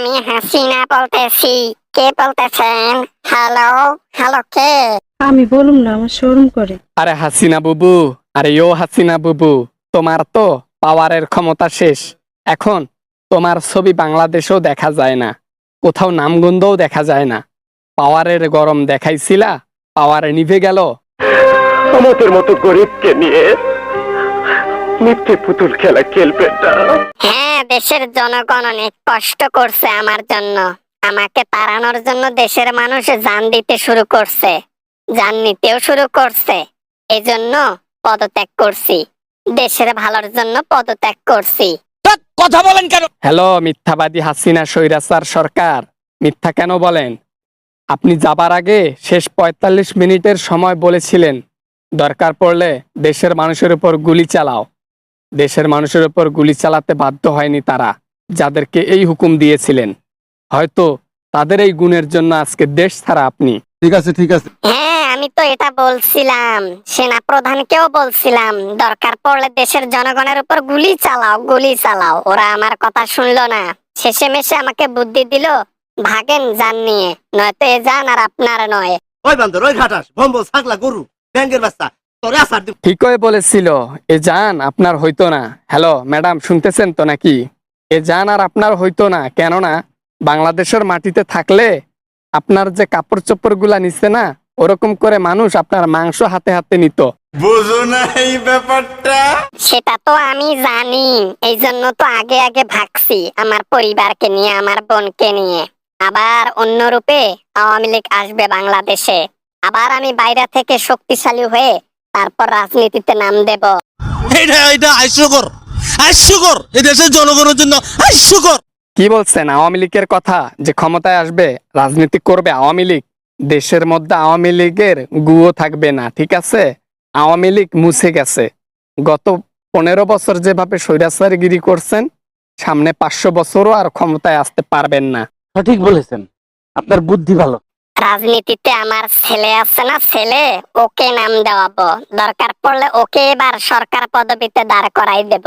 আমি হাসিনা বলতেছি। কে বলতেছেন? হ্যালো, হ্যালো, কে? আমি বলুম না, আমার শরম করে। আরে হাসিনা বুবু, আরে ও হাসিনা বুবু, তোমার তো পাওয়ারের ক্ষমতা শেষ। এখন তোমার ছবি বাংলাদেশেও দেখা যায় না, কোথাও নামগন্ধও দেখা যায় না। পাওয়ারের গরম দেখাইছিলা, পাওয়ার নিভে গেল। আমাদের মতো গরিবকে নিয়ে মিথ্যে পুতুল খেলা খেলবেন না। হ্যাঁ, দেশের জনগণ অনেক কষ্ট করছে আমার জন্য। আমাকে তাড়ানোর জন্য দেশের মানুষ জান দিতে শুরু করছে, জান নিতেও শুরু করছে। এজন্য পদত্যাগ করছি, দেশের ভালোর জন্য পদত্যাগ করছি। হ্যালো মিথ্যাবাদী হাসিনা স্বৈরাচার সরকার, মিথ্যা কেন বলেন? আপনি যাবার আগে শেষ ৪৫ মিনিটের সময় বলেছিলেন দরকার পড়লে দেশের মানুষের উপর গুলি চালাও। দেশের মানুষের উপর গুলি চালাতে বাধ্য হয়নি তারা, যাদেরকে এই হুকুম দিয়েছিলেন। হয়তো তাদের এই গুণের জন্য আজকে দেশ ছাড়া আপনি। ঠিক আছে ঠিক আছে। হ্যাঁ, আমি তো এটা বলছিলাম, সেনা প্রধানকেও বলছিলাম দরকার পড়লে দেশের জনগণের উপর গুলি চালাও, গুলি চালাও। ওরা আমার কথা শুনলো না। শেষে মেশে আমাকে বুদ্ধি দিল, ভাগেন জান নিয়ে, নয়তো এ জান আর আপনার নয়। ওই বান্দর, ওই ঘাটাস, ভম্বল, ছাগলা, গরু, ব্যাঙ্গের বাচ্চা, তোরে আসার দিব। ঠিকই বলেছিল, এ জান আপনার হইতো না। হ্যালো ম্যাডাম, শুনতেছেন তো নাকি? এ জান আর আপনার হইতো না, কেননা বাংলাদেশের মাটিতে থাকলে আপনার যে কাপড় চোপড় গুলা নিচ্ছে না, ওরকম করে মানুষ আপনার মাংস হাতে হাতে নিত। বুঝো না এই ব্যাপারটা? সেটা তো আমি জানি, এই জন্য তো আগে আগে ভাগছি আমার পরিবারকে নিয়ে, আমার বোনকে নিয়ে। আবার অন্য রূপে আওয়ামী লীগ আসবে বাংলাদেশে, আবার আমি বাইরে থেকে শক্তিশালী হয়ে তারপর রাজনীতিতে নাম দেব। এটা হাস্যকর, হাস্যকর, এই দেশের জনগণের জন্য হাস্যকর। কি বলছেন? আওয়ামী লীগের কথা যে ক্ষমতায় আসবে রাজনীতি করবে আওয়ামী লীগ? দেশের মধ্যে আওয়ামী লীগের গুও থাকবে না, ঠিক আছে? আওয়ামী লীগ মুছে গেছে। গত ১৫ বছর যেভাবে স্বৈরাচারগিরি করছেন, সামনে ৫০০ বছরও আর ক্ষমতায় আসতে পারবেন না। সঠিক বলেছেন, আপনার বুদ্ধি ভালো। রাজনীতিতে আমার ছেলে আছে না, ছেলে, ওকে নাম দেওয়াবো। দরকার পড়লে ওকে এবার সরকার পদবিতে দাঁড় করাই দেব।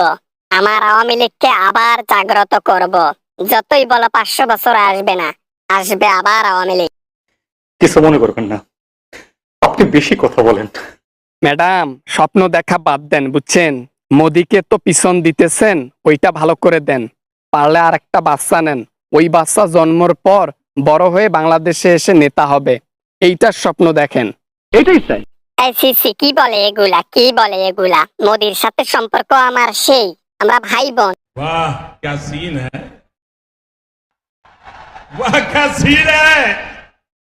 আমার আওয়ামী লীগকে আবার জাগ্রত করব। যতই বলো ৫০০ বছর আসবে না, আসবে আবার আওয়ামী লীগ। কিছু মনে করবেন না, আপনি বেশি কথা বলেন। ম্যাডাম, স্বপ্ন দেখা বাদ দেন, বুঝছেন? মোদিকে তো পিছন দিতেছেন, ওইটা ভালো করে দেন। পারলে আর একটা বাচ্চা নেন, ওই বাচ্চা জন্মর পর বড় হয়ে বাংলাদেশে এসে নেতা হবে, এইটার স্বপ্ন দেখেন। এটাই চাই। এই সিসি, কি বলে এগুলা, কি বলে এগুলা? মোদির সাথে সম্পর্ক আমার সেই, আমরা ভাই বোন। वाह क्या सीन है, वाह क्या सीन है।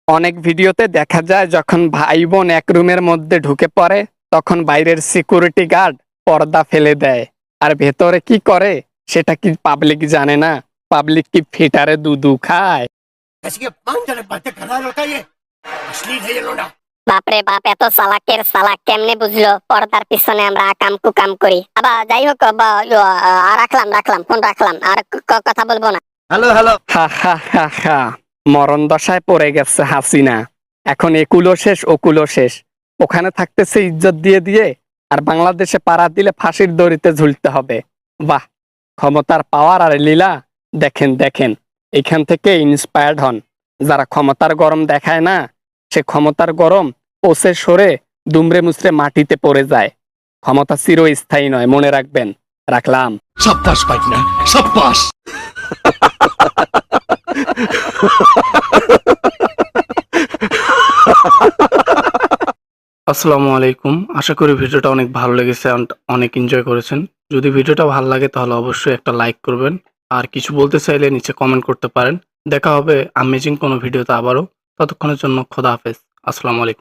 অনেক ভিডিওতে দেখা যায় যখন ভাই বোন এক রুমের মধ্যে ঢুকে পড়ে, তখন বাইরের সিকিউরিটি গার্ড পর্দা ফেলে দেয়, আর ভেতরে কি করে সেটা কি পাবলিক জানে না? পাবলিক কি ফিটারে দুধু খায়? বাপরে বাপ, এত চালাকের চালাক কেমনে বুঝলো পর্দার পিছনে আমরা আকাম কুকাম করি? আবার যাই হোক, রাখলাম ফোন রাখলাম, আর কথা বলবো না। Hello hello. হা হা হা হা, মরণ দশায় পড়ে গেছে হাসিনা। এখন একুলো শেষ, ওকুলো শেষ। ওখানে থাকতেছে ইজ্জত দিয়ে দিয়ে, আর বাংলাদেশে পাড়া দিলে ফাঁসির দড়িতে ঝুলতে হবে। বাহ, ক্ষমতার পাওয়ার আর লীলা দেখেন দেখেন। এখান থেকে ইন্সপায়ার্ড হন। যারা ক্ষমতার গরম দেখায় না, সে ক্ষমতার গরম পচে সরে দুমড়ে মুচড়ে মাটিতে পড়ে যায়। ক্ষমতা চিরস্থায়ী নয়, মনে রাখবেন। রাখলাম। সাব্বাস পাইনা, সাব্বাস। আসসালামু আলাইকুম, আশা করি ভিডিওটা অনেক ভালো লেগেছে, অনেক এনজয় করেছেন। যদি ভিডিওটা ভালো লাগে তাহলে অবশ্যই একটা লাইক করবেন, আর কিছু বলতে চাইলে নিচে কমেন্ট করতে পারেন। দেখা হবে আমেজিং কোনো ভিডিওতে আবারও। ততক্ষণের জন্য খোদা হাফেজ। আসসালামু আলাইকুম।